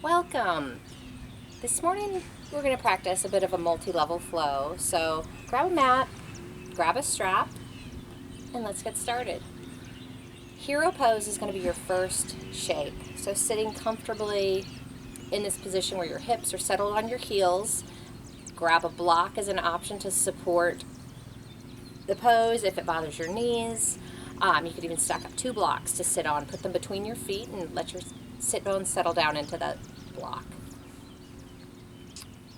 Welcome. This morning we're going to practice a bit of a multi-level flow. So grab a mat, grab a strap, and let's get started. Hero pose is going to be your first shape. So sitting comfortably in this position where your hips are settled on your heels. Grab a block as an option to support the pose if it bothers your knees. You could even stack up 2 blocks to sit on. Put them between your feet and let your sit bones settle down into that block.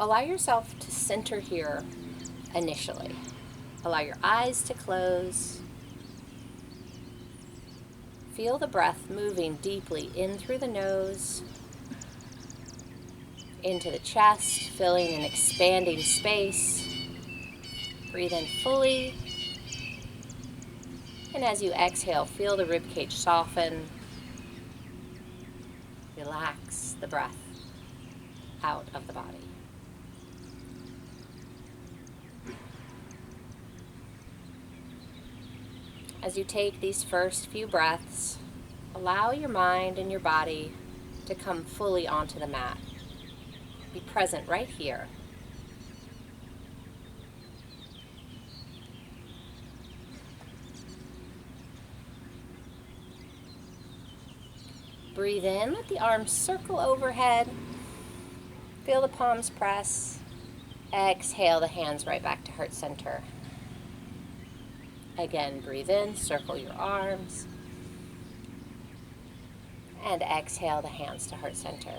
Allow yourself to center here initially. Allow your eyes to close. Feel the breath moving deeply in through the nose, into the chest, filling and expanding space. Breathe in fully. And as you exhale, feel the ribcage soften. Relax the breath out of the body. As you take these first few breaths, allow your mind and your body to come fully onto the mat. Be present right here. Breathe in, let the arms circle overhead. Feel the palms press. Exhale the hands right back to heart center. Again, breathe in, circle your arms. And exhale the hands to heart center.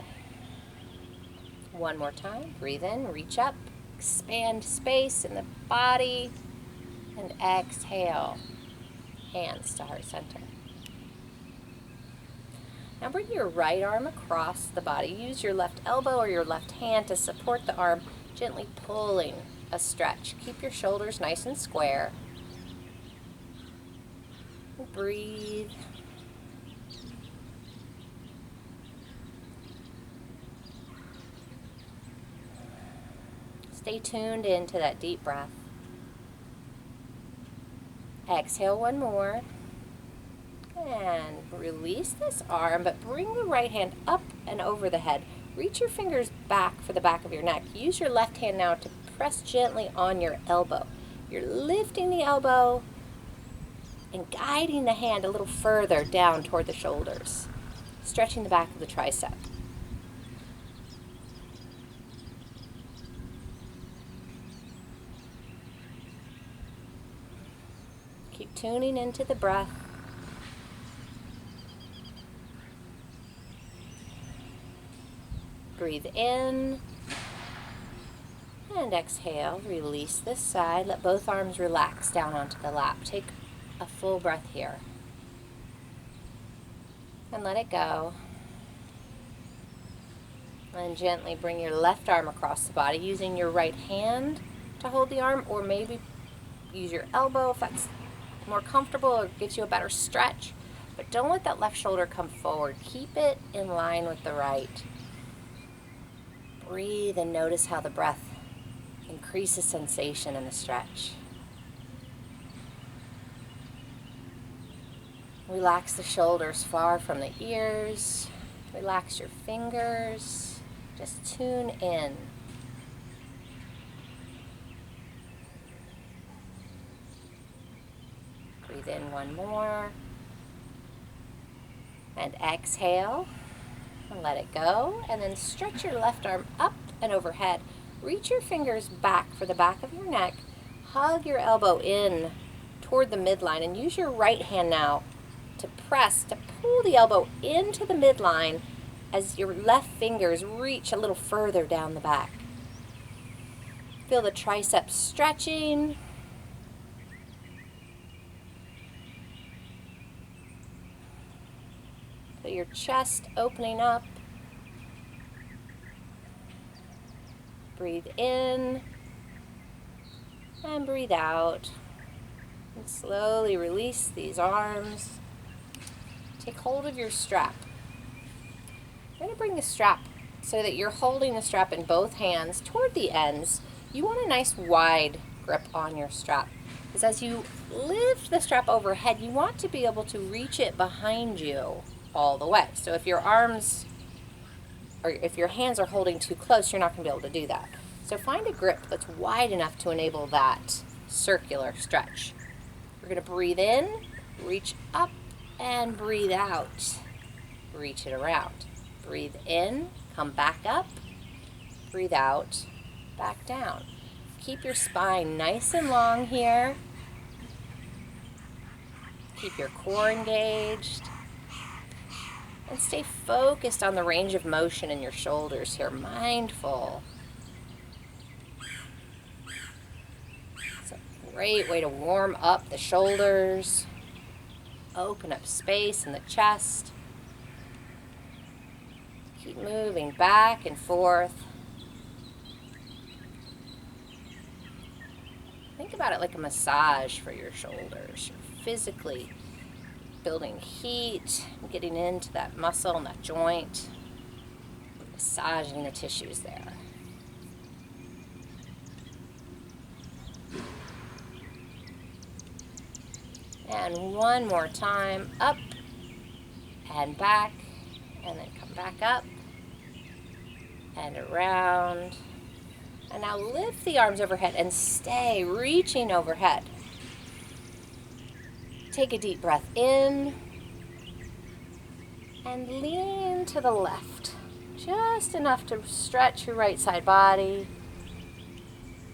One more time, breathe in, reach up, expand space in the body. And exhale, hands to heart center. Now bring your right arm across the body. Use your left elbow or your left hand to support the arm, gently pulling a stretch. Keep your shoulders nice and square. Breathe. Stay tuned into that deep breath. Exhale one more. And release this arm, but bring the right hand up and over the head. Reach your fingers back for the back of your neck. Use your left hand now to press gently on your elbow. You're lifting the elbow and guiding the hand a little further down toward the shoulders, stretching the back of the tricep. Keep tuning into the breath. Breathe in and exhale. Release this side. Let both arms relax down onto the lap. Take a full breath here. And let it go. And gently bring your left arm across the body, using your right hand to hold the arm, or maybe use your elbow if that's more comfortable or gives you a better stretch. But don't let that left shoulder come forward. Keep it in line with the right. Breathe and notice how the breath increases sensation in the stretch. Relax the shoulders far from the ears. Relax your fingers. Just tune in. Breathe in one more. And exhale. And let it go. And then stretch your left arm up and overhead. Reach your fingers back for the back of your neck. Hug your elbow in toward the midline. And use your right hand now to press, to pull the elbow into the midline as your left fingers reach a little further down the back. Feel the triceps stretching. Feel your chest opening up. Breathe in and breathe out. And slowly release these arms. Take hold of your strap. You're going to bring the strap so that you're holding the strap in both hands toward the ends. You want a nice wide grip on your strap, because as you lift the strap overhead, you want to be able to reach it behind you all the way. So if your arms or if your hands are holding too close, you're not going to be able to do that. So find a grip that's wide enough to enable that circular stretch. We're going to breathe in, reach up, and breathe out. Reach it around. Breathe in, come back up, breathe out, back down. Keep your spine nice and long here. Keep your core engaged. And stay focused on the range of motion in your shoulders here, mindful. It's a great way to warm up the shoulders, open up space in the chest. Keep moving back and forth. Think about it like a massage for your shoulders. You're physically building heat, getting into that muscle and that joint, massaging the tissues there. And one more time, up and back, and then come back up and around. And now lift the arms overhead and stay reaching overhead. Take a deep breath in and lean to the left. Just enough to stretch your right side body.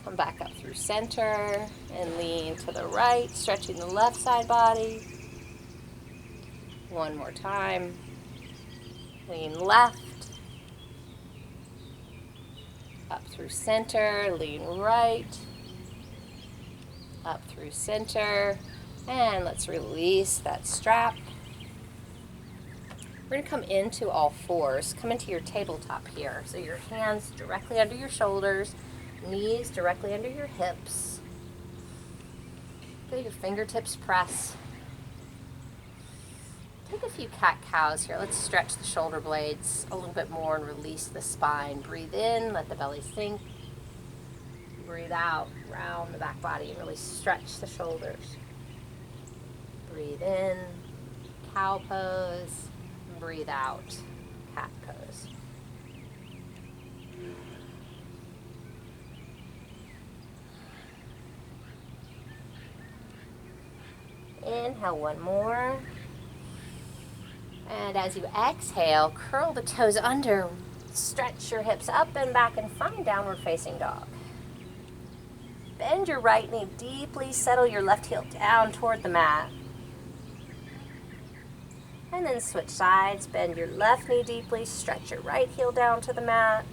Come back up through center and lean to the right, stretching the left side body. One more time. Lean left. Up through center, lean right. Up through center. And let's release that strap. We're going to come into all fours. Come into your tabletop here. So your hands directly under your shoulders, knees directly under your hips. Feel your fingertips press. Take a few cat-cows here. Let's stretch the shoulder blades a little bit more and release the spine. Breathe in, let the belly sink. Breathe out, round the back body and really stretch the shoulders. Breathe in, cow pose. Breathe out, cat pose. Inhale one more. And as you exhale, curl the toes under, stretch your hips up and back and find downward facing dog. Bend your right knee deeply, settle your left heel down toward the mat. And then switch sides, bend your left knee deeply, stretch your right heel down to the mat.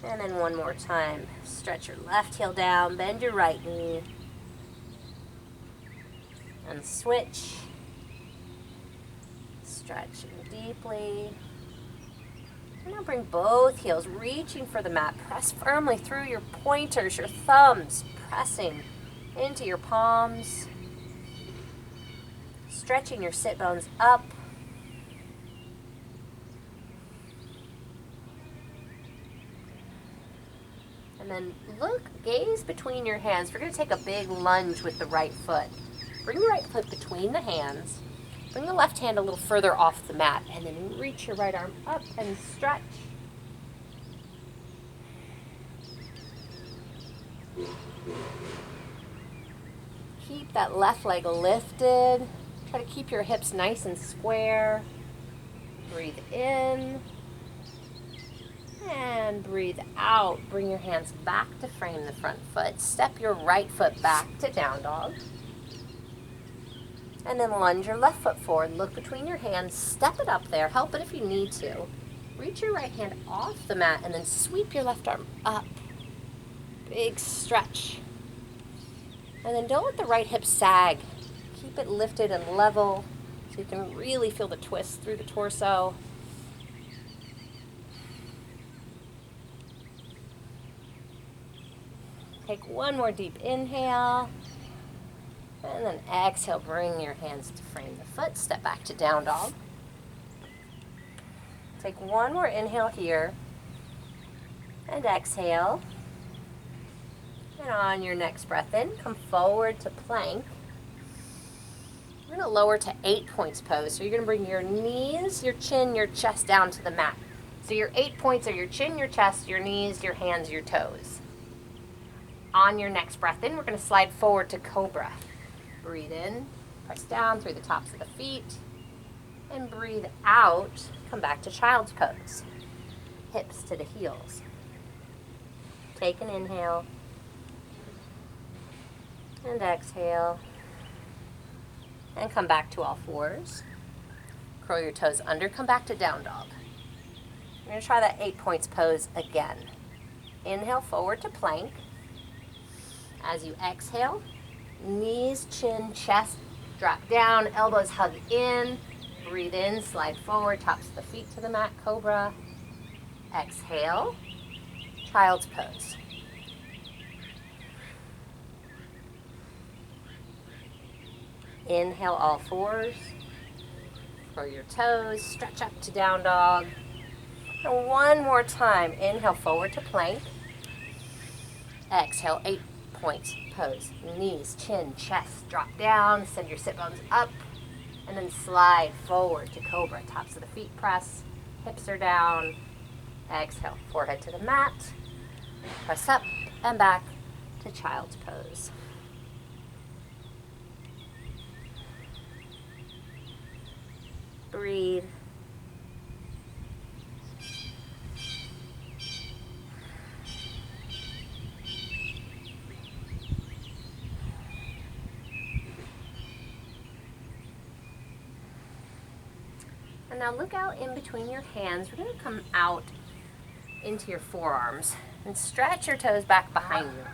And then one more time, stretch your left heel down, bend your right knee. And switch. Stretching deeply. And now bring both heels, reaching for the mat. Press firmly through your pointers, your thumbs, pressing into your palms. Stretching your sit bones up. And then gaze between your hands. We're going to take a big lunge with the right foot. Bring the right foot between the hands. Bring the left hand a little further off the mat. And then reach your right arm up and stretch. Keep that left leg lifted. Try to keep your hips nice and square. Breathe in. And breathe out. Bring your hands back to frame the front foot. Step your right foot back to down dog. And then lunge your left foot forward. Look between your hands. Step it up there. Help it if you need to. Reach your right hand off the mat and then sweep your left arm up. Big stretch. And then don't let the right hip sag. Keep it lifted and level so you can really feel the twist through the torso. Take one more deep inhale. And then exhale, bring your hands to frame the foot. Step back to down dog. Take one more inhale here. And exhale. And on your next breath in, come forward to plank. We're gonna lower to 8 points pose. So you're gonna bring your knees, your chin, your chest down to the mat. So your 8 points are your chin, your chest, your knees, your hands, your toes. On your next breath in, we're gonna slide forward to cobra. Breathe in, press down through the tops of the feet, and breathe out, come back to child's pose. Hips to the heels. Take an inhale, and exhale, and come back to all fours. Curl your toes under, come back to down dog. We're gonna try that 8 points pose again. Inhale forward to plank. As you exhale, knees, chin, chest, drop down, elbows hug in. Breathe in, slide forward, tops of the feet to the mat, cobra. Exhale, child's pose. Inhale all fours. Curl your toes, stretch up to down dog. And one more time, inhale forward to plank. Exhale, 8 points pose. Knees, chin, chest, drop down, send your sit bones up, and then slide forward to cobra. Tops of the feet press, hips are down. Exhale, forehead to the mat. Press up and back to child's pose. Breathe. And now look out in between your hands. We're going to come out into your forearms and stretch your toes back behind you.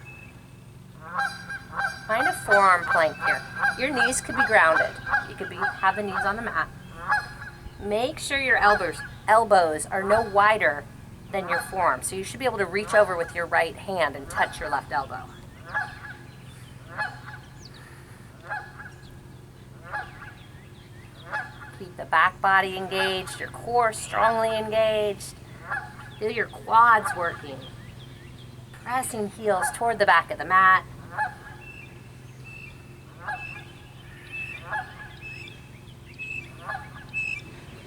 Find a forearm plank here. Your knees could be grounded. You could have the knees on the mat. Make sure your elbows are no wider than your forearm. So you should be able to reach over with your right hand and touch your left elbow. Keep the back body engaged, your core strongly engaged. Feel your quads working. Pressing heels toward the back of the mat.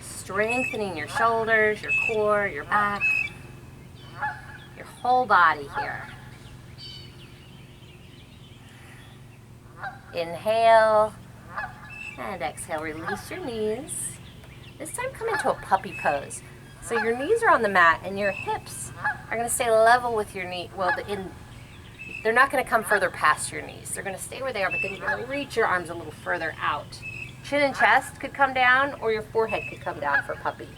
Strengthening your shoulders, your core, your back, your whole body here. Inhale. And exhale, release your knees. This time come into a puppy pose. So your knees are on the mat and your hips are going to stay level with your knee. Well, they're not going to come further past your knees. They're going to stay where they are, but then you're going to reach your arms a little further out. Chin and chest could come down, or your forehead could come down for puppy.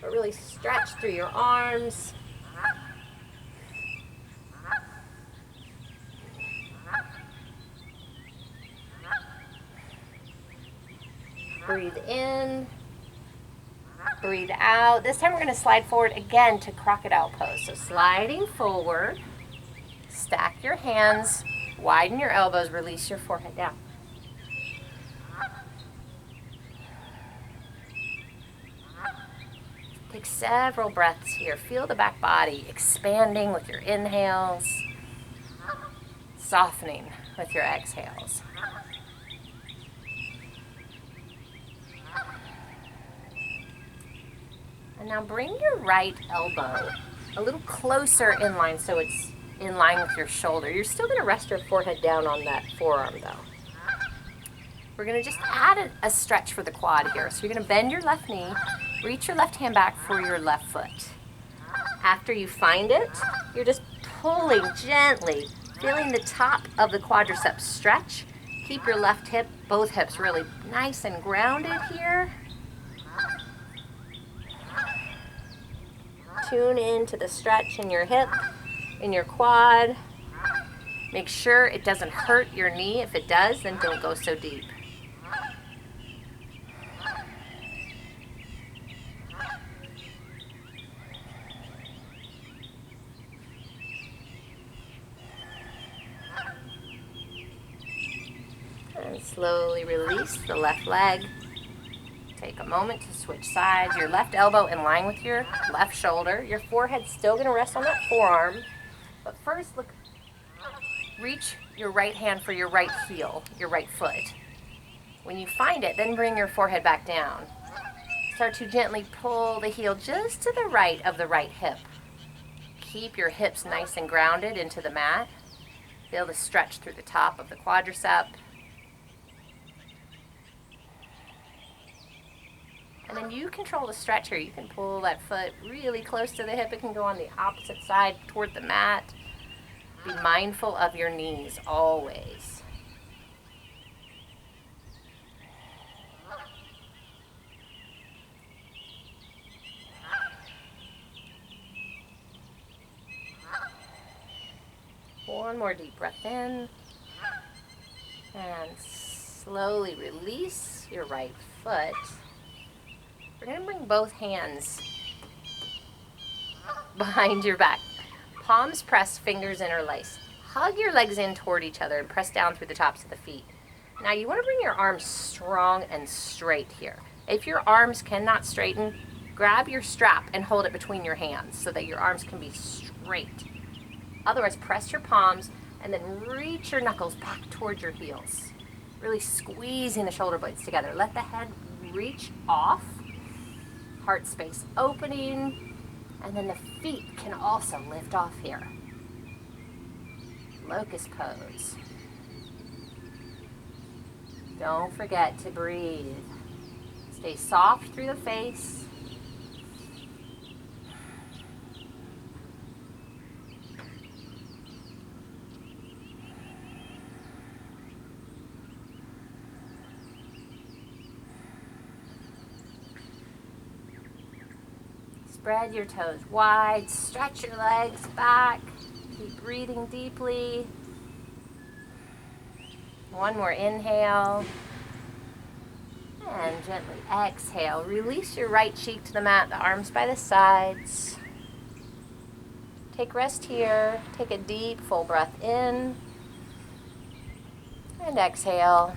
But really stretch through your arms. Breathe in, breathe out. This time we're going to slide forward again to crocodile pose. So sliding forward, stack your hands, widen your elbows, release your forehead down. Take several breaths here. Feel the back body expanding with your inhales, softening with your exhales. And now bring your right elbow a little closer in line so it's in line with your shoulder. You're still going to rest your forehead down on that forearm though. We're going to just add a stretch for the quad here. So you're going to bend your left knee, reach your left hand back for your left foot. After you find it, you're just pulling gently, feeling the top of the quadriceps stretch. Keep your left hip, both hips really nice and grounded here. Tune into the stretch in your hip, in your quad. Make sure it doesn't hurt your knee. If it does, then don't go so deep. And slowly release the left leg. Take a moment to switch sides. Your left elbow in line with your left shoulder. Your forehead's still going to rest on that forearm. But first, reach your right hand for your right heel, your right foot. When you find it, then bring your forehead back down. Start to gently pull the heel just to the right of the right hip. Keep your hips nice and grounded into the mat. Feel the stretch through the top of the quadricep. And then you control the stretch here. You can pull that foot really close to the hip. It can go on the opposite side toward the mat. Be mindful of your knees always. One more deep breath in. And slowly release your right foot. We're going to bring both hands behind your back. Palms pressed, fingers interlaced. Hug your legs in toward each other and press down through the tops of the feet. Now you want to bring your arms strong and straight here. If your arms cannot straighten, grab your strap and hold it between your hands so that your arms can be straight. Otherwise, press your palms and then reach your knuckles back toward your heels. Really squeezing the shoulder blades together. Let the head reach off. Heart space opening, and then the feet can also lift off here. Locust pose. Don't forget to breathe. Stay soft through the face. Spread your toes wide, stretch your legs back, keep breathing deeply. One more inhale, and gently exhale. Release your right cheek to the mat, the arms by the sides. Take rest here, take a deep full breath in, and exhale.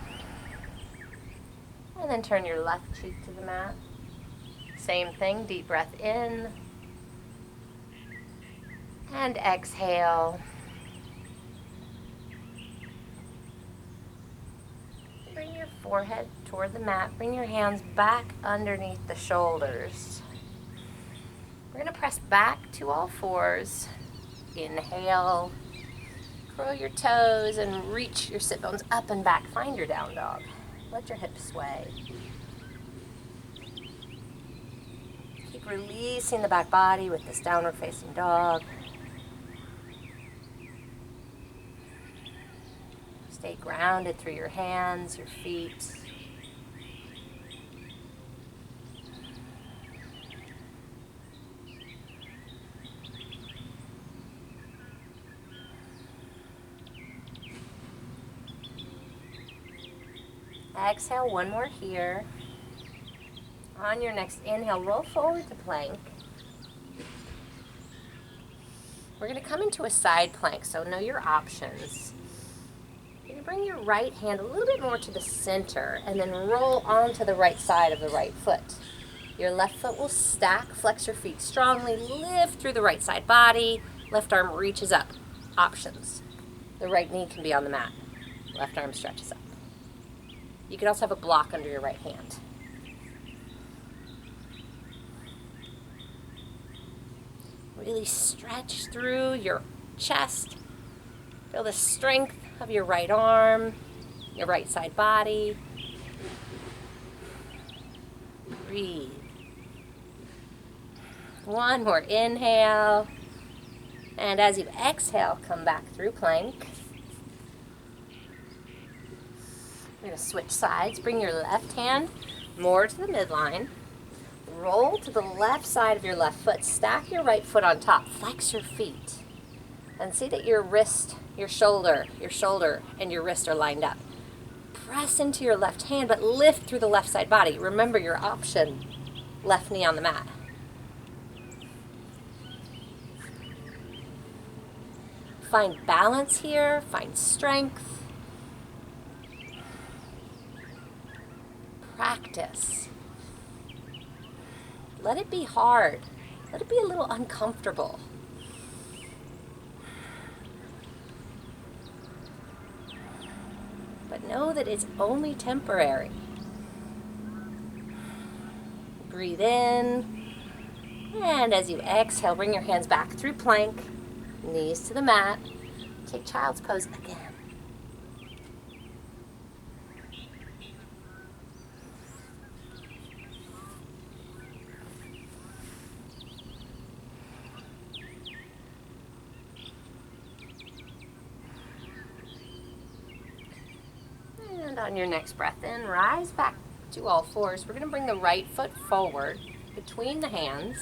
And then turn your left cheek to the mat. Same thing, deep breath in and exhale. Bring your forehead toward the mat. Bring your hands back underneath the shoulders. We're going to press back to all fours. Inhale. Curl your toes and reach your sit bones up and back. Find your down dog. Let your hips sway. Keep releasing the back body with this downward facing dog. Stay grounded through your hands, your feet. Exhale, one more here. On your next inhale, roll forward to plank. We're going to come into a side plank, so know your options. You're going to bring your right hand a little bit more to the center and then roll onto the right side of the right foot. Your left foot will stack, flex your feet strongly, lift through the right side body, left arm reaches up. Options. The right knee can be on the mat. Left arm stretches up. You can also have a block under your right hand. Really stretch through your chest. Feel the strength of your right arm, your right side body. Breathe. One more inhale. And as you exhale, come back through plank. We're going to switch sides. Bring your left hand more to the midline. Roll to the left side of your left foot. Stack your right foot on top. Flex your feet. And see that your wrist, your shoulder, and your wrist are lined up. Press into your left hand, but lift through the left side body. Remember your option, left knee on the mat. Find balance here, find strength. Practice. Let it be hard. Let it be a little uncomfortable. but know that it's only temporary. Breathe in, and as you exhale, bring your hands back through plank, knees to the mat. Take child's pose again. And on your next breath in, rise back to all fours. We're going to bring the right foot forward between the hands.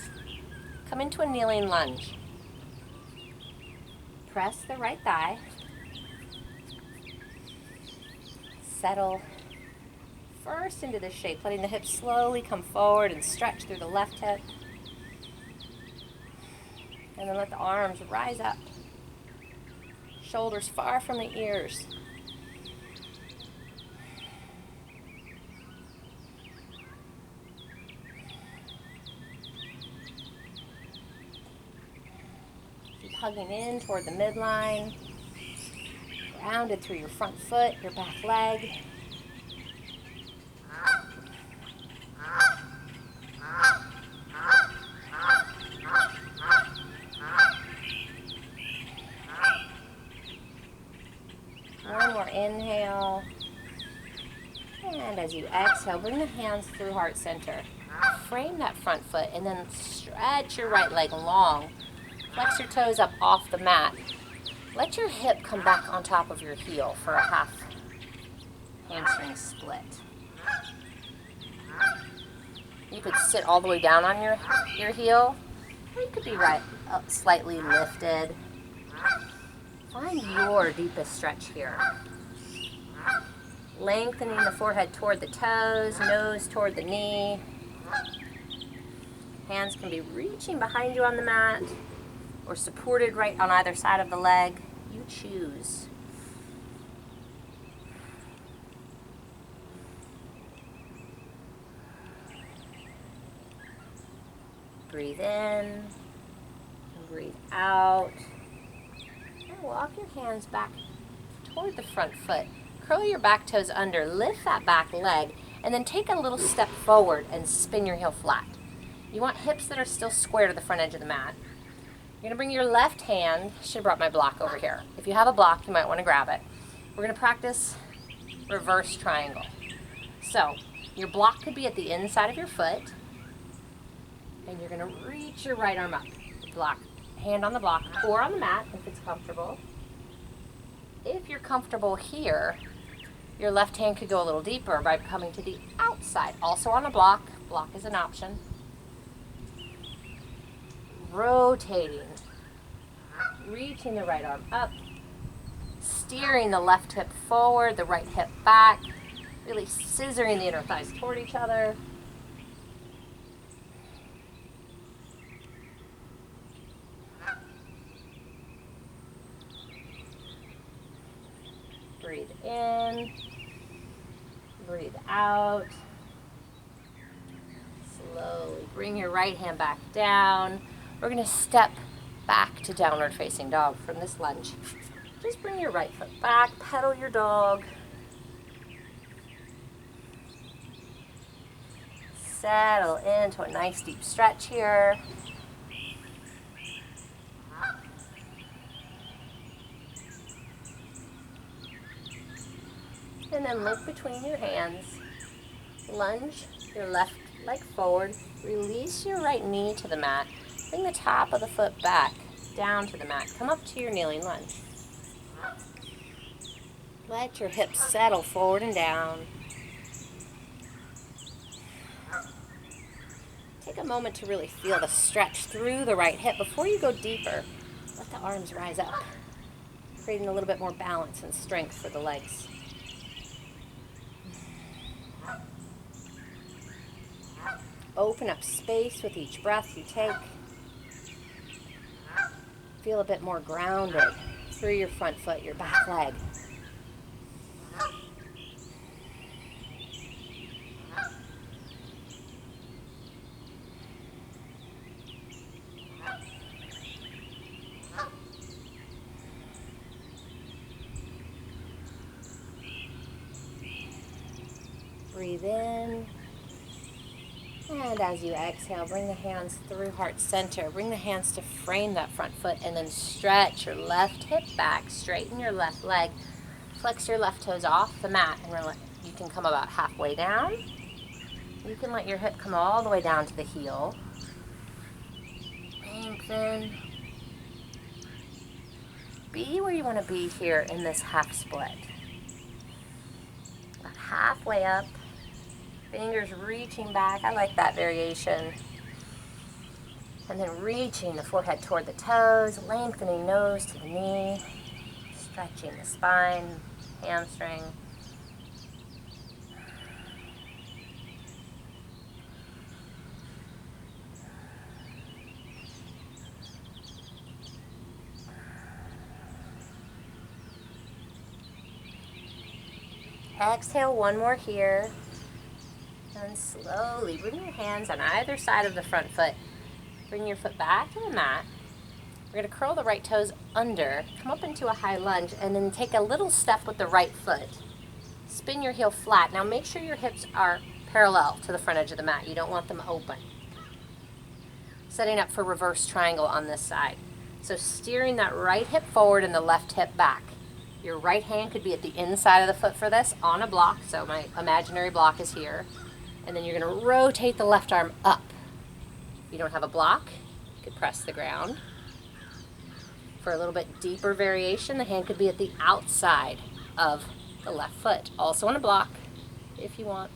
Come into a kneeling lunge. Press the right thigh. Settle first into this shape, letting the hips slowly come forward and stretch through the left hip. And then let the arms rise up. Shoulders far from the ears. Keep hugging in toward the midline. Grounded through your front foot, your back leg. One more inhale. And as you exhale, bring the hands through heart center. Frame that front foot and then stretch your right leg long. Flex your toes up off the mat. Let your hip come back on top of your heel for a half hamstring split. You could sit all the way down on your heel, or you could be right up slightly lifted. Find your deepest stretch here. Lengthening the forehead toward the toes, nose toward the knee. Hands can be reaching behind you on the mat or supported right on either side of the leg. You choose. Breathe in and breathe out. And walk your hands back toward the front foot. Curl your back toes under, lift that back leg, and then take a little step forward and spin your heel flat. You want hips that are still square to the front edge of the mat. You're going to bring your left hand, should have brought my block over here. If you have a block, you might want to grab it. We're going to practice reverse triangle. So, your block could be at the inside of your foot, and you're going to reach your right arm up. Block, hand on the block or on the mat if it's comfortable. If you're comfortable here, your left hand could go a little deeper by coming to the outside. Also on a block. Block is an option. Rotating. Reaching the right arm up. Steering the left hip forward, the right hip back. Really scissoring the inner thighs toward each other. Breathe in. Breathe out. Slowly bring your right hand back down. We're going to step back to downward facing dog from this lunge. Just bring your right foot back, pedal your dog. Settle into a nice deep stretch here. And then look between your hands. Lunge your left leg forward. Release your right knee to the mat. Bring the top of the foot back, down to the mat. Come up to your kneeling lunge. Let your hips settle forward and down. Take a moment to really feel the stretch through the right hip. Before you go deeper, let the arms rise up, creating a little bit more balance and strength for the legs. Open up space with each breath you take. Feel a bit more grounded through your front foot, your back leg. Breathe in. And as you exhale, bring the hands through heart center. Bring the hands to frame that front foot and then stretch your left hip back. Straighten your left leg. Flex your left toes off the mat and you can come about halfway down. You can let your hip come all the way down to the heel. Lengthen. Be where you want to be here in this half split. About halfway up. Fingers reaching back. I like that variation. And then reaching the forehead toward the toes, lengthening nose to the knee, stretching the spine, hamstring. Exhale, one more here. And slowly bring your hands on either side of the front foot. Bring your foot back to the mat. We're going to curl the right toes under, come up into a high lunge, and then take a little step with the right foot. Spin your heel flat. Now make sure your hips are parallel to the front edge of the mat. You don't want them open. Setting up for reverse triangle on this side. So steering that right hip forward and the left hip back. Your right hand could be at the inside of the foot for this, on a block. So my imaginary block is here. And then you're going to rotate the left arm up. If you don't have a block, you could press the ground. For a little bit deeper variation, the hand could be at the outside of the left foot. Also on a block, if you want.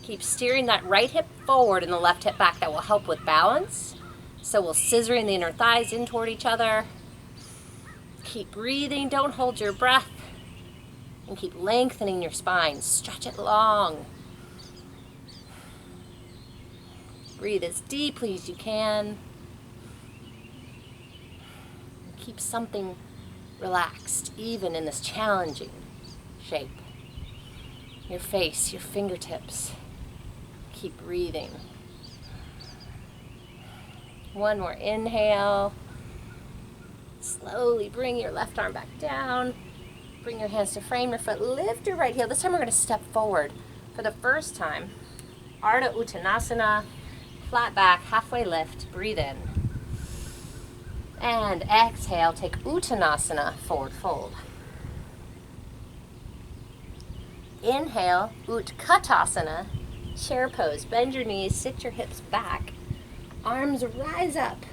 Keep steering that right hip forward and the left hip back. That will help with balance. So we'll scissoring the inner thighs in toward each other. Keep breathing, don't hold your breath. And keep lengthening your spine. Stretch it long. Breathe as deeply as you can. Keep something relaxed, even in this challenging shape. Your face, your fingertips. Keep breathing. One more inhale. Slowly bring your left arm back down. Bring your hands to frame your foot. Lift your right heel. This time we're going to step forward. For the first time, Ardha Uttanasana. Flat back, halfway lift. Breathe in. And exhale, take Uttanasana, forward fold. Inhale, Utkatasana, chair pose. Bend your knees, sit your hips back. Arms rise up.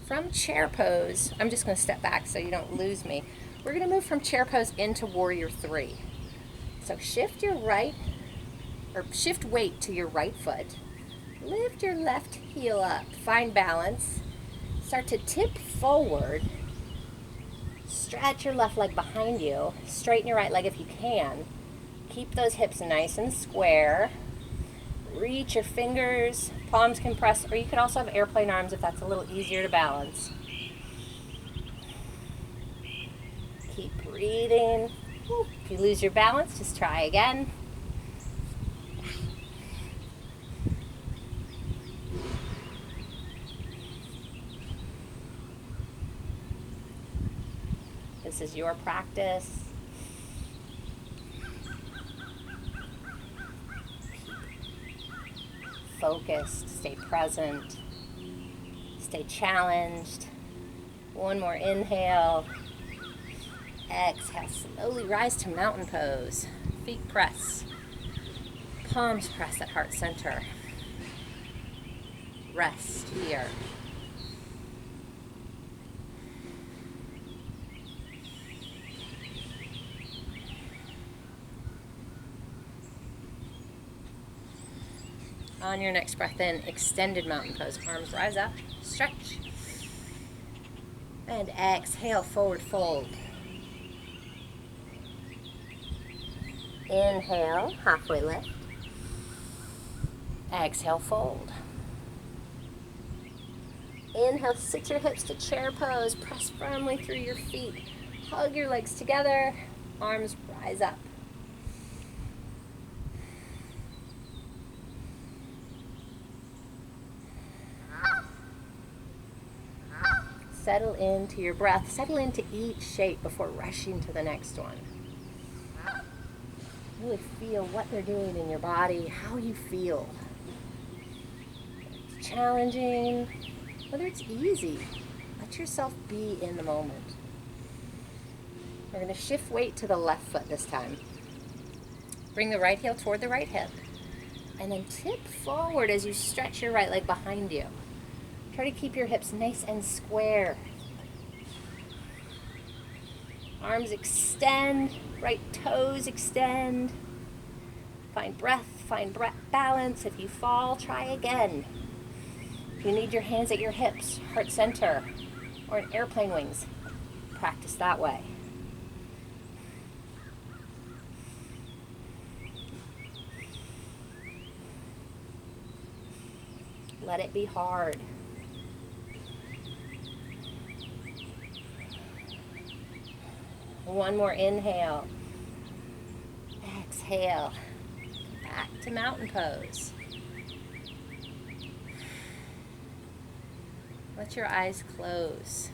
From chair pose, I'm just going to step back so you don't lose me. We're going to move from chair pose into warrior three. So shift weight to your right foot. Lift your left heel up. Find balance. Start to tip forward. Stretch your left leg behind you. Straighten your right leg if you can. Keep those hips nice and square. Reach your fingers. Palms can press, or you could also have airplane arms if that's a little easier to balance. Keep breathing. If you lose your balance, just try again. This is your practice. Focused, stay present, stay challenged. One more inhale. Exhale, slowly rise to mountain pose. Feet press. Palms press at heart center. Rest here. On your next breath in, extended mountain pose. Arms rise up, stretch. And exhale, forward fold. Inhale, halfway lift. Exhale, fold. Inhale, sit your hips to chair pose. Press firmly through your feet. Hug your legs together. Arms rise up. Settle into your breath. Settle into each shape before rushing to the next one. Really feel what they're doing in your body, how you feel. It's challenging, whether it's easy. Let yourself be in the moment. We're going to shift weight to the left foot this time. Bring the right heel toward the right hip. And then tip forward as you stretch your right leg behind you. Try to keep your hips nice and square. Arms extend, right toes extend. Find breath, find balance. If you fall, try again. If you need your hands at your hips, heart center, or in airplane wings, practice that way. Let it be hard. One more inhale. Exhale. Back to mountain pose. Let your eyes close.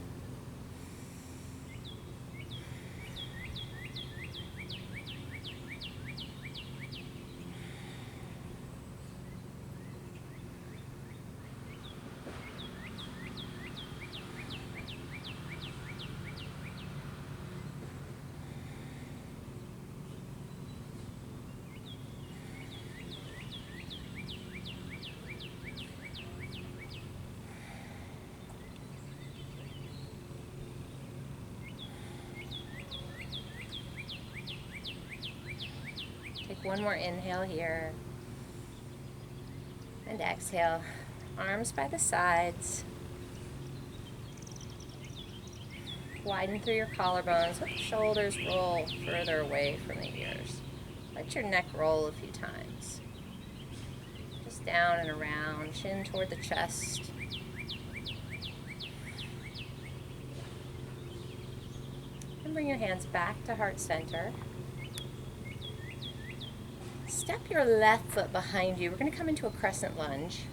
Take one more inhale here. And exhale. Arms by the sides. Widen through your collarbones. Let the shoulders roll further away from the ears. Let your neck roll a few times. Just down and around. Chin toward the chest. And bring your hands back to heart center. Step your left foot behind you. We're going to come into a crescent lunge.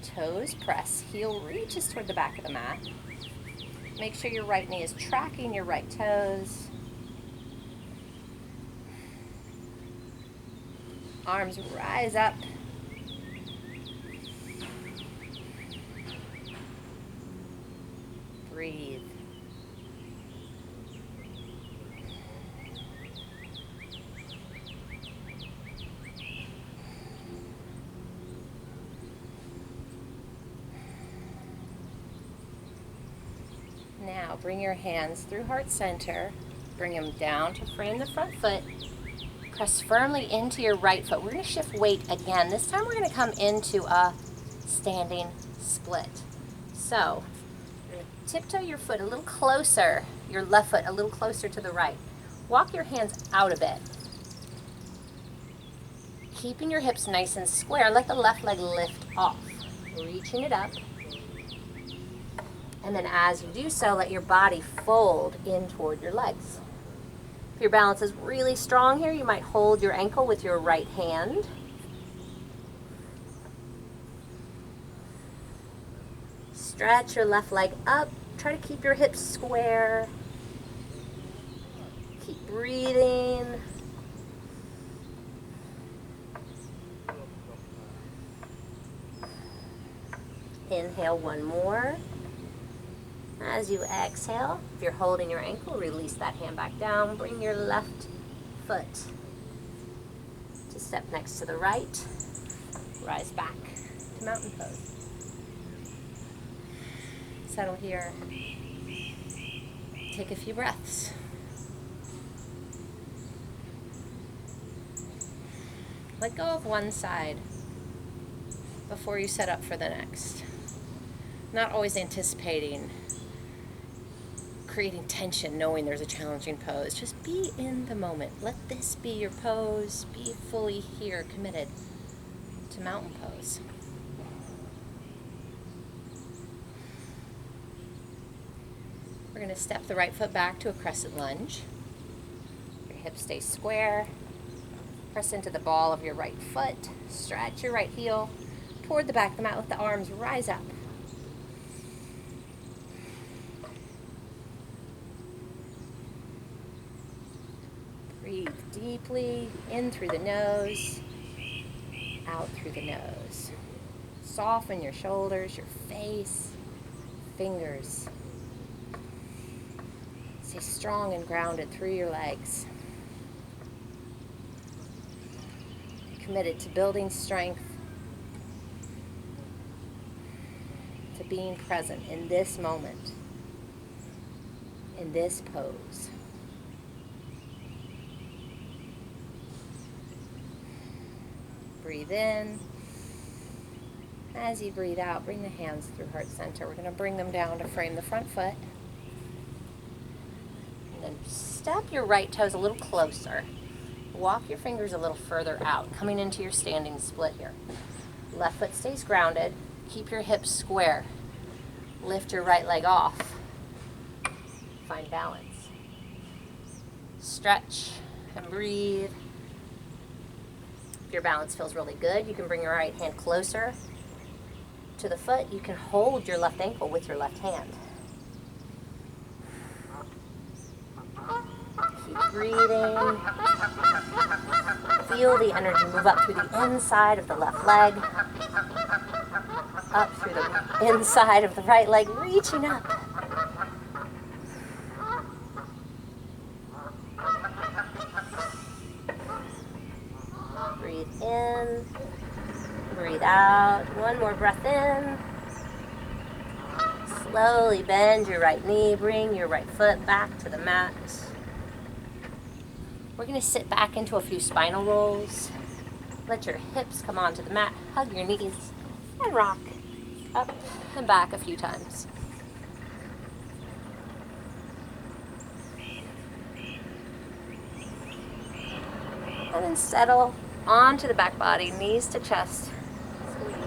Toes press, heel reaches toward the back of the mat. Make sure your right knee is tracking your right toes. Arms rise up. Breathe. Now bring your hands through heart center. Bring them down to frame the front foot. Press firmly into your right foot. We're going to shift weight again. This time we're going to come into a standing split. So, you're going to tiptoe your foot a little closer, your left foot a little closer to the right. Walk your hands out a bit. Keeping your hips nice and square, let the left leg lift off. Reaching it up. And then as you do so, let your body fold in toward your legs. If your balance is really strong here, you might hold your ankle with your right hand. Stretch your left leg up. Try to keep your hips square. Keep breathing. Inhale one more. As you exhale, if you're holding your ankle, release that hand back down. Bring your left foot to step next to the right. Rise back to mountain pose. Settle here. Take a few breaths. Let go of one side before you set up for the next. Not always anticipating creating tension, knowing there's a challenging pose. Just be in the moment. Let this be your pose. Be fully here, committed to mountain pose. We're going to step the right foot back to a crescent lunge. Your hips stay square. Press into the ball of your right foot. Stretch your right heel toward the back of the mat. Let the arms rise up. Breathe deeply, in through the nose, out through the nose. Soften your shoulders, your face, fingers. Stay strong and grounded through your legs. Committed to building strength, to being present in this moment, in this pose. Breathe in. As you breathe out, bring the hands through heart center. We're going to bring them down to frame the front foot. And then step your right toes a little closer. Walk your fingers a little further out, coming into your standing split here. Left foot stays grounded. Keep your hips square. Lift your right leg off. Find balance. Stretch and breathe. If your balance feels really good, you can bring your right hand closer to the foot. You can hold your left ankle with your left hand. Keep breathing. Feel the energy move up through the inside of the left leg, up through the inside of the right leg, reaching up. Breathe in, breathe out. One more breath in. Slowly bend your right knee, bring your right foot back to the mat. We're going to sit back into a few spinal rolls. Let your hips come onto the mat, hug your knees, and rock up and back a few times. And then settle onto the back body, knees to chest. Squeeze.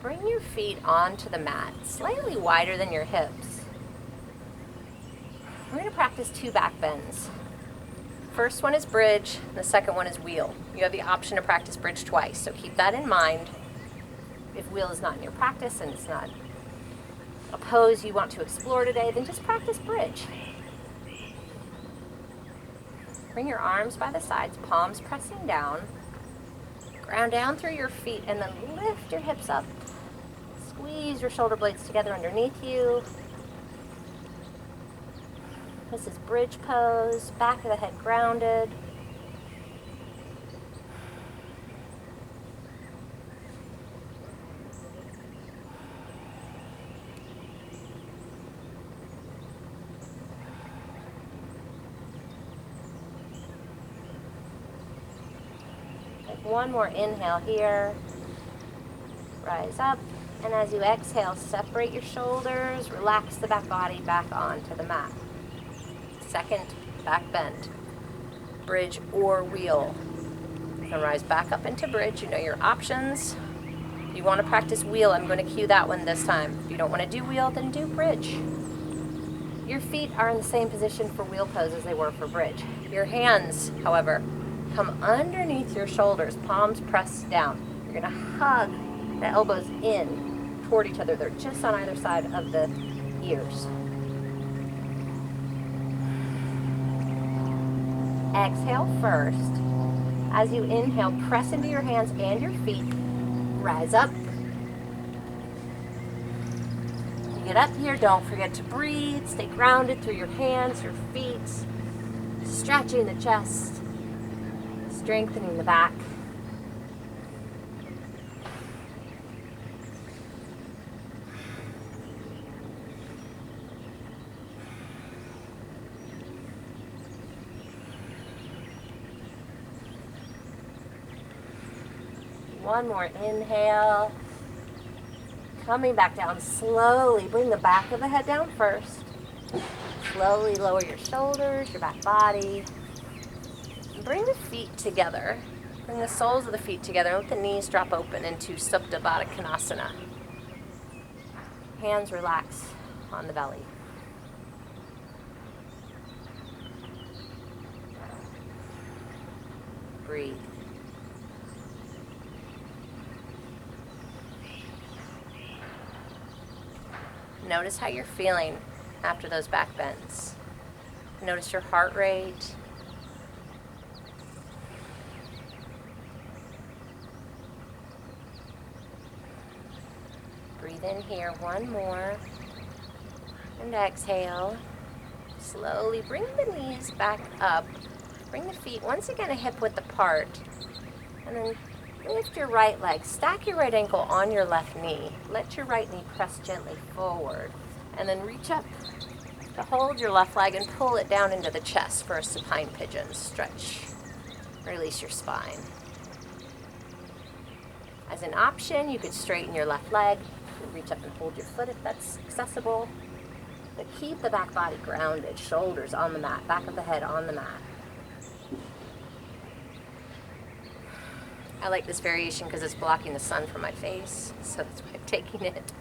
Bring your feet onto the mat, slightly wider than your hips. We're going to practice 2 back bends. First one is bridge, the second one is wheel. You have the option to practice bridge twice, so keep that in mind. If wheel is not in your practice and it's not a pose you want to explore today, then just practice bridge. Bring your arms by the sides, palms pressing down. Ground down through your feet and then lift your hips up. Squeeze your shoulder blades together underneath you. This is bridge pose, back of the head grounded. Take one more inhale here. Rise up. And as you exhale, separate your shoulders, relax the back body back onto the mat. Second back bend, bridge or wheel. And rise back up into bridge. You know your options. If you want to practice wheel, I'm going to cue that one this time. If you don't want to do wheel, then do bridge. Your feet are in the same position for wheel pose as they were for bridge. Your hands, however, come underneath your shoulders, palms pressed down. You're going to hug the elbows in toward each other. They're just on either side of the ears. Exhale first. As you inhale, press into your hands and your feet. Rise up. You get up here, don't forget to breathe. Stay grounded through your hands, your feet. Stretching the chest. Strengthening the back. One more inhale. Coming back down slowly. Bring the back of the head down first. Slowly lower your shoulders, your back body. And bring the feet together. Bring the soles of the feet together. Let the knees drop open into Supta Baddha Konasana. Hands relax on the belly. Breathe. Notice how you're feeling after those back bends. Notice your heart rate. Breathe in here, one more. And exhale. Slowly bring the knees back up. Bring the feet once again a hip width apart. And then lift your right leg. Stack your right ankle on your left knee. Let your right knee press gently forward. And then reach up to hold your left leg and pull it down into the chest for a supine pigeon. Stretch. Release your spine. As an option, you could straighten your left leg. Reach up and hold your foot if that's accessible. But keep the back body grounded, shoulders on the mat, back of the head on the mat. I like this variation because it's blocking the sun from my face, so that's why I'm taking it.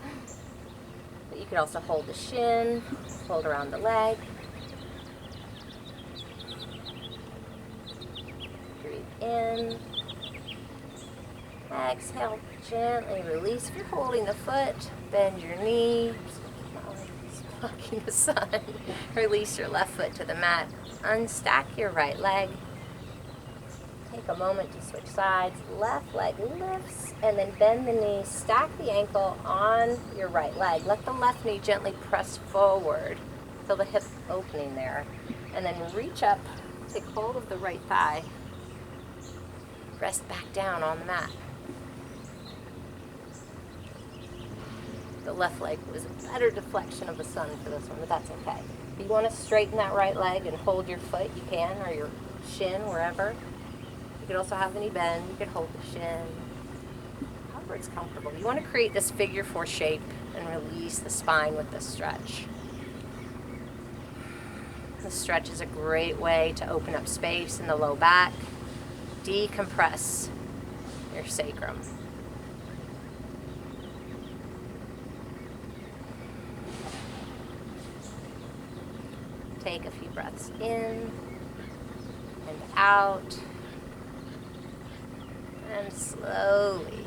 But you could also hold the shin, hold around the leg. Breathe in. Exhale, gently release. If you're holding the foot, bend your knee. It's blocking the sun. Release your left foot to the mat. Unstack your right leg. Take a moment to switch sides. Left leg lifts, and then bend the knee. Stack the ankle on your right leg. Let the left knee gently press forward. Feel the hip opening there. And then reach up, take hold of the right thigh. Rest back down on the mat. The left leg was a better deflection of the sun for this one, but that's okay. If you want to straighten that right leg and hold your foot, you can, or your shin, wherever. You could also have the knee bend. You could hold the shin. However it's comfortable. You want to create this figure 4 shape and release the spine with this stretch. The stretch is a great way to open up space in the low back, decompress your sacrum. Take a few breaths in and out. And slowly,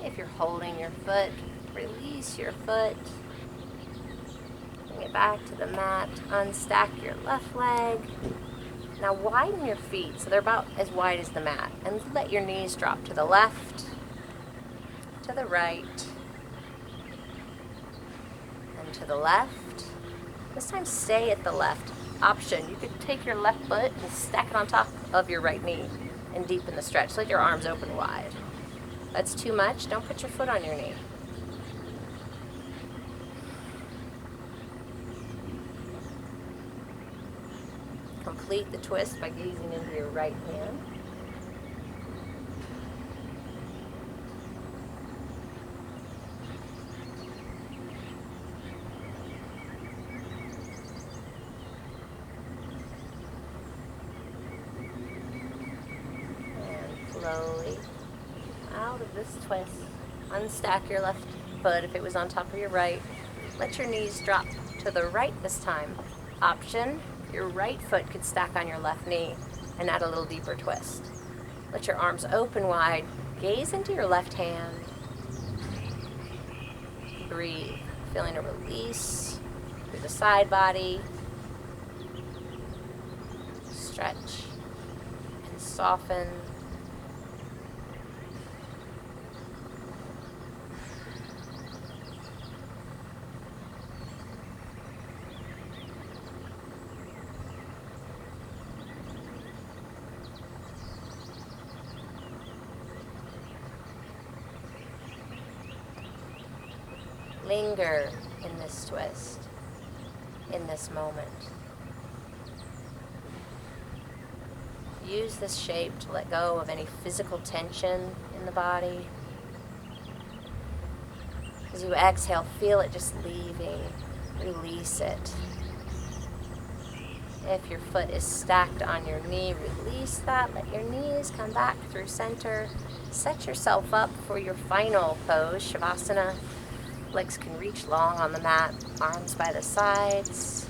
if you're holding your foot, release your foot. Bring it back to the mat. Unstack your left leg. Now widen your feet so they're about as wide as the mat. And let your knees drop to the left, to the right, and to the left. This time stay at the left. Option, you could take your left foot and stack it on top of your right knee and deepen the stretch. Let your arms open wide. That's too much. Don't put your foot on your knee. Complete the twist by gazing into your right hand. Slowly out of this twist. Unstack your left foot if it was on top of your right. Let your knees drop to the right this time. Option, your right foot could stack on your left knee and add a little deeper twist. Let your arms open wide. Gaze into your left hand. Breathe. Feeling a release through the side body. Stretch and soften. Linger in this twist, in this moment. Use this shape to let go of any physical tension in the body. As you exhale, feel it just leaving. Release it. If your foot is stacked on your knee, release that. Let your knees come back through center. Set yourself up for your final pose, Shavasana. Legs can reach long on the mat, arms by the sides.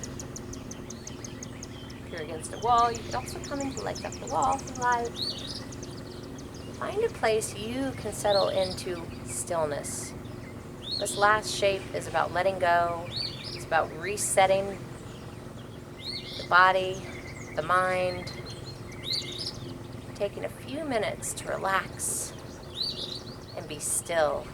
If you're against a wall, you could also come into legs up the wall if you like. Find a place you can settle into stillness. This last shape is about letting go. It's about resetting the body, the mind, taking a few minutes to relax and be still.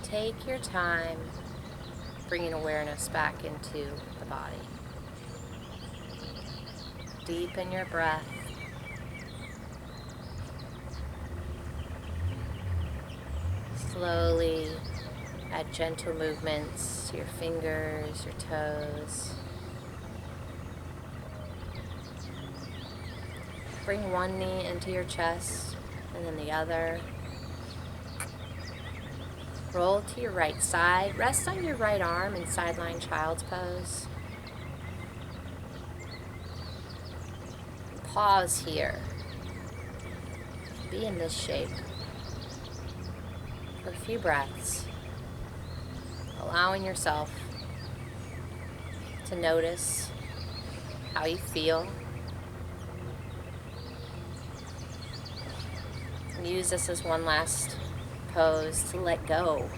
Take your time bringing awareness back into the body. Deepen your breath. Slowly add gentle movements to your fingers, your toes. Bring one knee into your chest and then the other. Roll to your right side. Rest on your right arm in sideline child's pose. Pause here. Be in this shape for a few breaths, allowing yourself to notice how you feel. And use this as one last pose to let go.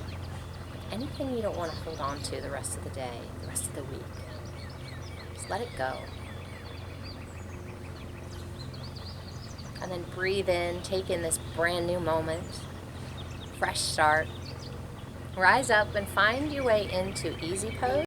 Anything you don't want to hold on to the rest of the day, the rest of the week. Just let it go. And then breathe in, take in this brand new moment, fresh start. Rise up and find your way into easy pose.